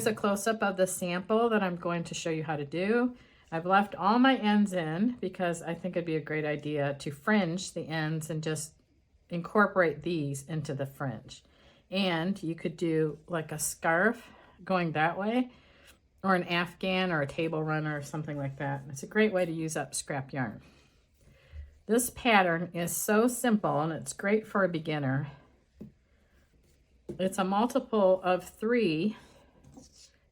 here's a close-up of the sample that I'm going to show you how to do. I've left all my ends in because I think it'd be a great idea to fringe the ends and just incorporate these into the fringe. And you could do like a scarf going that way, or an Afghan or a table runner or something like that. It's a great way to use up scrap yarn. This pattern is so simple and it's great for a beginner. It's a multiple of 3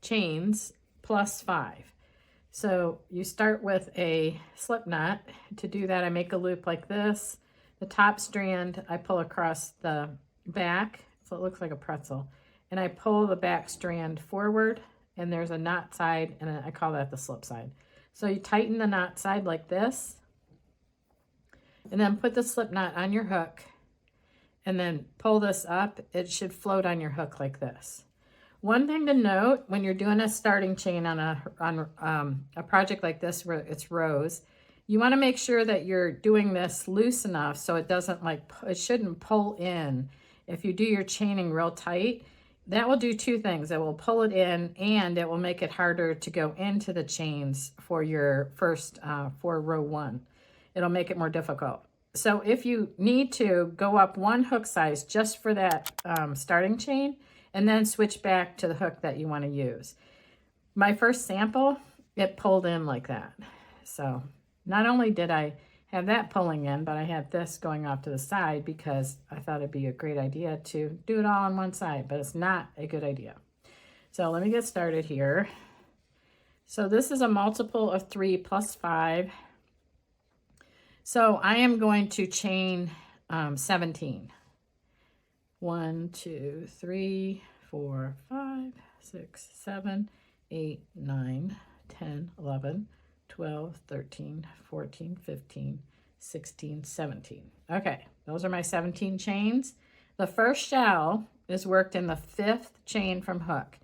chains plus 5. So you start with a slip knot. To do that, I make a loop like this. The top strand, I pull across the back, so it looks like a pretzel. And I pull the back strand forward, and there's a knot side, and I call that the slip side. So you tighten the knot side like this, and then put the slip knot on your hook, and then pull this up. It should float on your hook like this. One thing to note when you're doing a starting chain on a project like this where it's rows, you want to make sure that you're doing this loose enough so it doesn't it shouldn't pull in. If you do your chaining real tight, that will do 2 things. It will pull it in and it will make it harder to go into the chains for your first, for row 1. It'll make it more difficult. So if you need to go up 1 hook size just for that starting chain, and then switch back to the hook that you want to use. My first sample, it pulled in like that. So not only did I have that pulling in, but I had this going off to the side because I thought it'd be a great idea to do it all on one side, but it's not a good idea. So let me get started here. So this is a multiple of 3 plus 5. So I am going to chain 17. 1, 2, 3, 4, 5, 6, 7, 8, 9, 10, 11, 12, 13, 14, 15, 16, 17. Okay, those are my 17 chains. The first shell is worked in the 5th chain from hook.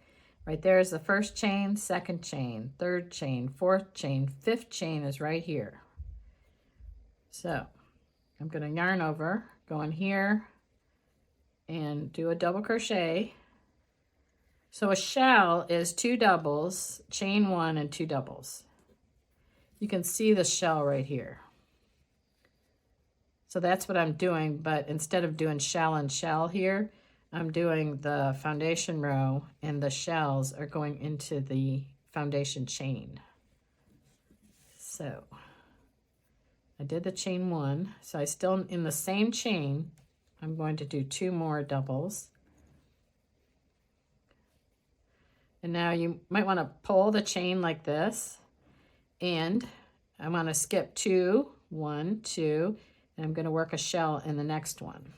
Right there is the first chain, 2nd chain, 3rd chain, 4th chain, 5th chain is right here. So I'm going to yarn over, go in here, and do a double crochet. So a shell is 2 doubles, chain 1 and 2 doubles. You can see the shell right here. So that's what I'm doing, but instead of doing shell and shell here, I'm doing the foundation row and the shells are going into the foundation chain. So I did the chain 1, so I still in the same chain, I'm going to do 2 more doubles. And now you might want to pull the chain like this. And I want to skip 2, 1, 2, and I'm going to work a shell in the next one.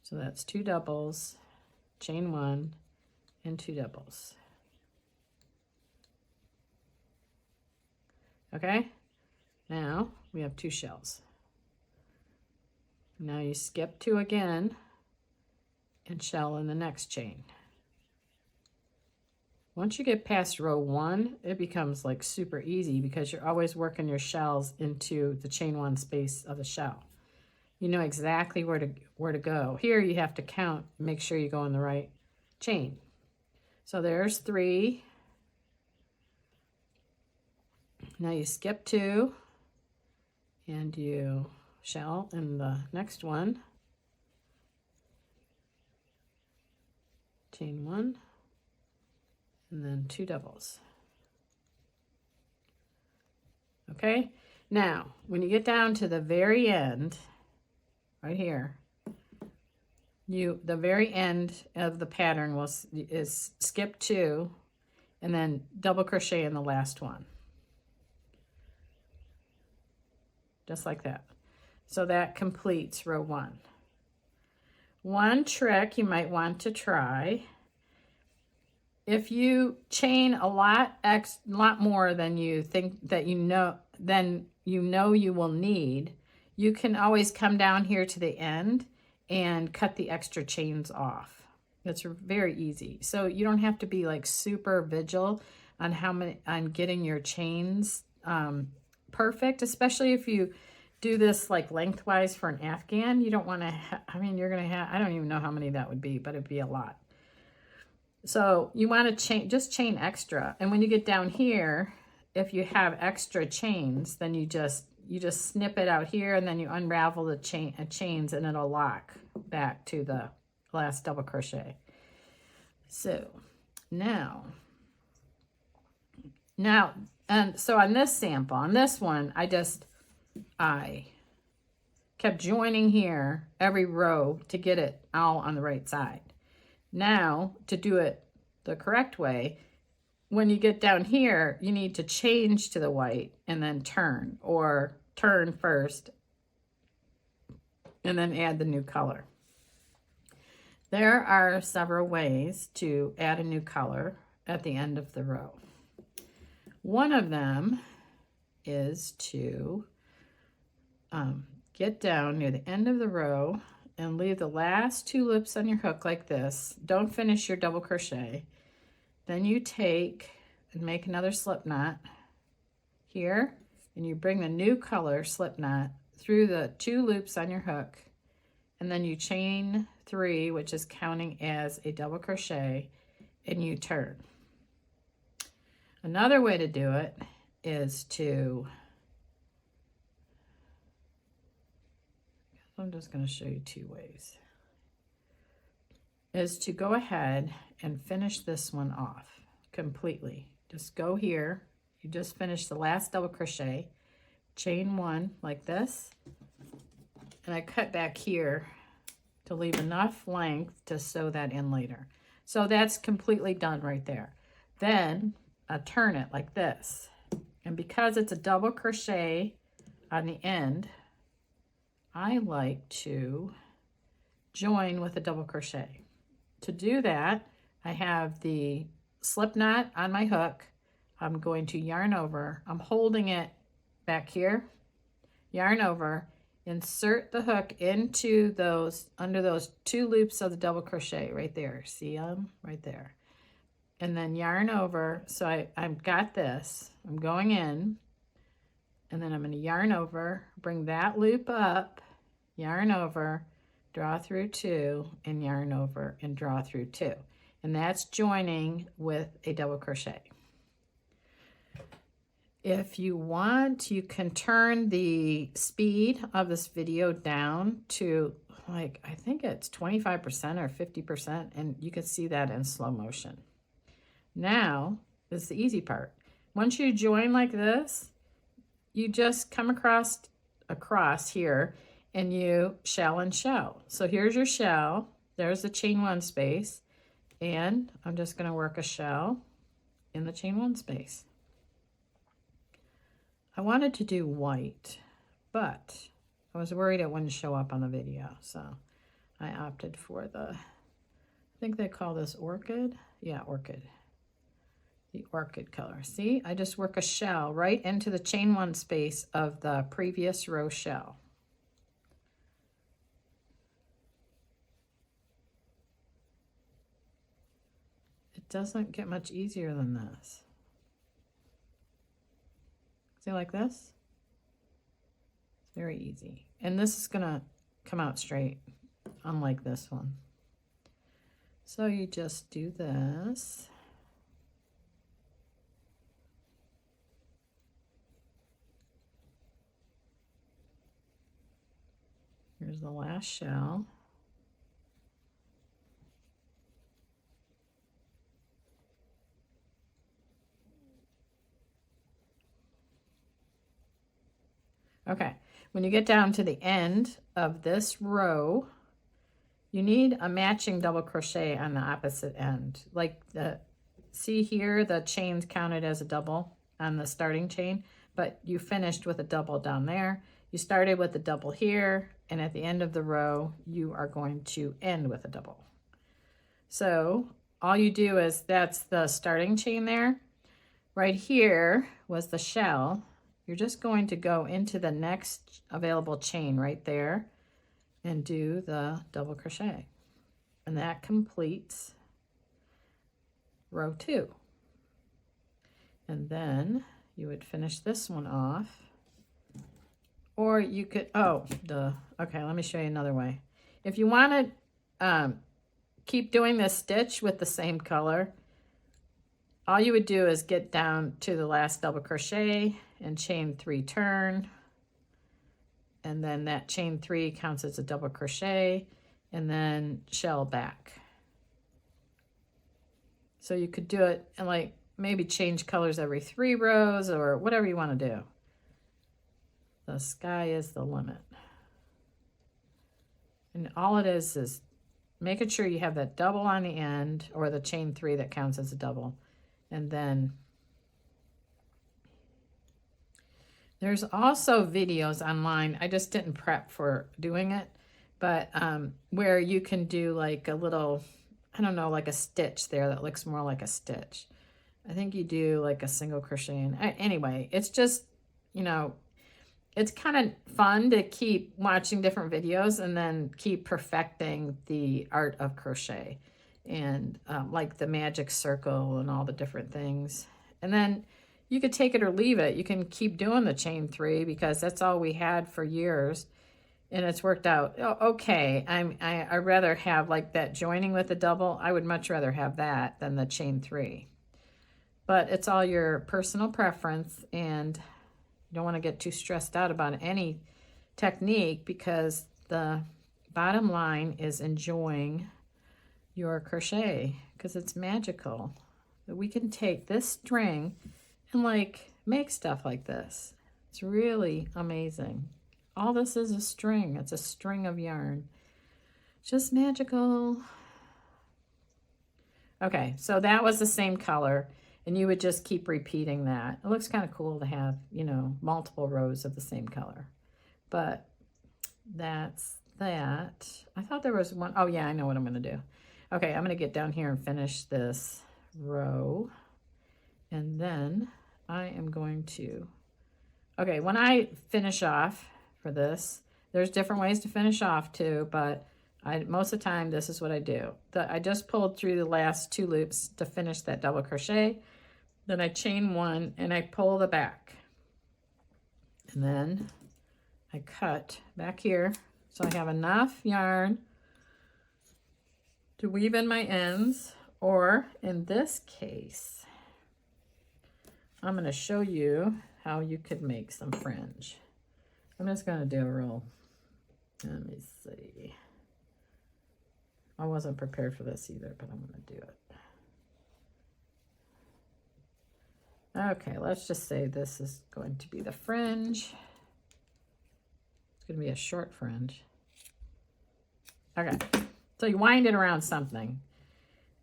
So that's 2 doubles, chain 1, and 2 doubles. Okay, now we have 2 shells. Now you skip 2 again and shell in the next chain. Once you get past row 1, it becomes like super easy because you're always working your shells into the chain 1 space of the shell. You know exactly where to go. Here you have to count, make sure you go in the right chain. So there's 3. Now you skip 2 and you shell in the next one, chain 1, and then 2 doubles. Okay, now when you get down to the very end, right here, the very end of the pattern is skip 2 and then double crochet in the last one. Just like that. So that completes row 1. One trick you might want to try, if you chain a lot more than you think that you know you will need, you can always come down here to the end and cut the extra chains off. It's very easy. So you don't have to be like super vigilant on getting your chains perfect, especially if you do this like lengthwise for an Afghan, you don't want to, I mean, you're going to have, I don't even know how many that would be, but it'd be a lot. So you want to just chain extra. And when you get down here, if you have extra chains, then you just snip it out here, and then you unravel the chains, and it'll lock back to the last double crochet. So now, and so on this sample, on this one, I kept joining here every row to get it all on the right side. Now, to do it the correct way, when you get down here, you need to change to the white and then turn, or turn first and then add the new color. There are several ways to add a new color at the end of the row. One of them is to get down near the end of the row and leave the last 2 loops on your hook like this. Don't finish your double crochet. Then you take and make another slip knot here, and you bring the new color slip knot through the 2 loops on your hook, and then you chain 3, which is counting as a double crochet, and you turn. Another way to do it is to, I'm just going to show you 2 ways, is to go ahead and finish this one off completely. Just go here, you just finished the last double crochet, chain 1 like this, and I cut back here to leave enough length to sew that in later. So that's completely done right there. Then I turn it like this, and because it's a double crochet on the end, I like to join with a double crochet. To do that, I have the slip knot on my hook. I'm going to yarn over. I'm holding it back here, yarn over, insert the hook into those, under those 2 loops of the double crochet right there. See them right there. And then yarn over. So I've got this. I'm going in, and then I'm going to yarn over, bring that loop up, yarn over, draw through 2, and yarn over and draw through 2. And that's joining with a double crochet. If you want, you can turn the speed of this video down to, like, I think it's 25% or 50%, and you can see that in slow motion. Now is the easy part. Once you join like this, you just come across here, and you shell and shell. So here's your shell. There's the chain 1 space, and I'm just going to work a shell in the chain 1 space. I wanted to do white, but I was worried it wouldn't show up on the video, so I opted for the, I think they call this orchid. Yeah, orchid. The orchid color. See, I just work a shell right into the chain 1 space of the previous row shell. It doesn't get much easier than this. See, like this? It's very easy. And this is gonna come out straight, unlike this one. So you just do this. Here's the last shell. Okay, when you get down to the end of this row, you need a matching double crochet on the opposite end. Like see here, the chains counted as a double on the starting chain, but you finished with a double down there. You started with a double here, and at the end of the row, you are going to end with a double. So all you do is, that's the starting chain there. Right here was the shell. You're just going to go into the next available chain right there and do the double crochet. And that completes row 2. And then you would finish this one off Or you could, okay, let me show you another way. If you want to keep doing this stitch with the same color, all you would do is get down to the last double crochet and chain 3 turn, and then that chain 3 counts as a double crochet, and then shell back. So you could do it and like maybe change colors every 3 rows or whatever you want to do. The sky is the limit. And all it is making sure you have that double on the end, or the chain 3 that counts as a double. And then there's also videos online. I just didn't prep for doing it, but where you can do like a little, I don't know, like a stitch there that looks more like a stitch. I think you do like a single crochet. And anyway, it's just, you know, it's kind of fun to keep watching different videos and then keep perfecting the art of crochet and like the magic circle and all the different things. And then you could take it or leave it. You can keep doing the chain 3 because that's all we had for years, and it's worked out okay. I'd rather have like that joining with a double. I would much rather have that than the chain 3. But it's all your personal preference, and you don't want to get too stressed out about any technique, because the bottom line is enjoying your crochet, because it's magical. We can take this string and like make stuff like this. It's really amazing. All this is a string. It's a string of yarn. Just magical. Okay, so that was the same color. And you would just keep repeating that. It looks kind of cool to have, you know, multiple rows of the same color. But that's that. I thought there was one. Oh, yeah, I know what I'm going to do. Okay, I'm going to get down here and finish this row. And then I am going to... Okay, when I finish off for this, there's different ways to finish off too, but most of the time, this is what I do. I just pulled through the last 2 loops to finish that double crochet. Then I chain 1 and I pull the back. And then I cut back here. So I have enough yarn to weave in my ends, or in this case, I'm going to show you how you could make some fringe. I'm just going to do a real, let me see. I wasn't prepared for this either, but I'm going to do it. Okay, let's just say this is going to be the fringe. It's going to be a short fringe. Okay, so you wind it around something,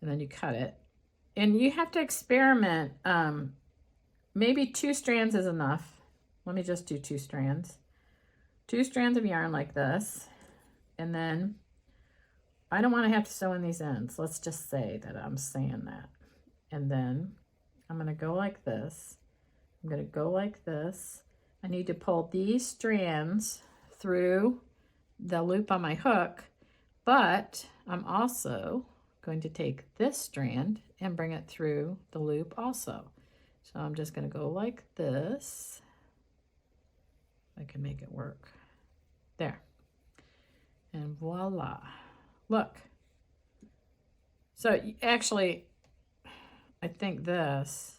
and then you cut it. And you have to experiment. Maybe 2 strands is enough. Let me just do 2 strands. 2 strands of yarn like this. And then I don't want to have to sew in these ends. Let's just say that I'm saying that. And then I'm going to go like this. I'm going to go like this. I need to pull these strands through the loop on my hook, but I'm also going to take this strand and bring it through the loop also. So I'm just going to go like this. I can make it work. There. And voila. Look. So actually, I think this,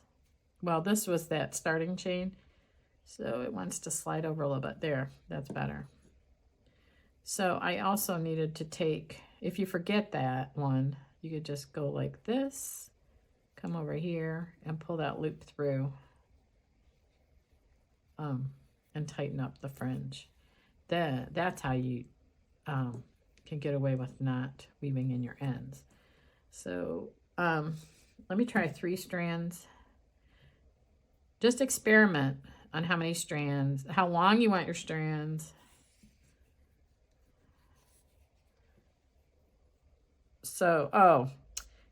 well, this was that starting chain. So it wants to slide over a little bit. There, that's better. So I also needed to take, if you forget that one, you could just go like this, come over here and pull that loop through and tighten up the fringe. That's how you can get away with not weaving in your ends. So let me try 3 strands. Just experiment on how many strands, how long you want your strands. So,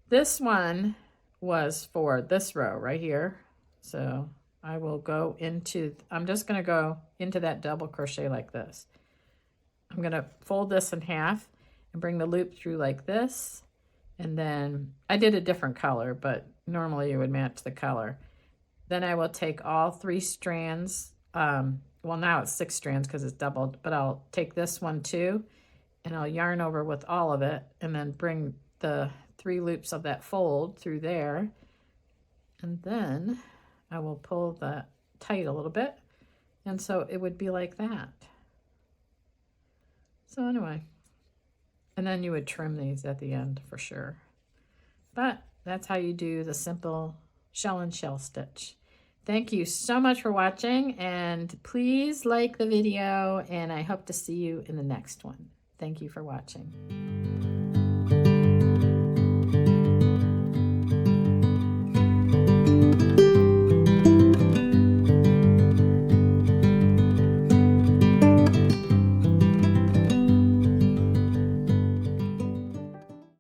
this one was for this row right here. So I will go into, I'm just going to go into that double crochet like this. I'm going to fold this in half and bring the loop through like this. And then I did a different color, but normally you would match the color. Then I will take all 3 strands well, now it's 6 strands because it's doubled, but I'll take this one too, and I'll yarn over with all of it, and then bring the 3 loops of that fold through there, and then I will pull the tight a little bit, and so it would be like that. So anyway, and then you would trim these at the end for sure. But that's how you do the simple shell and shell stitch. Thank you so much for watching, and please like the video, and I hope to see you in the next one. Thank you for watching.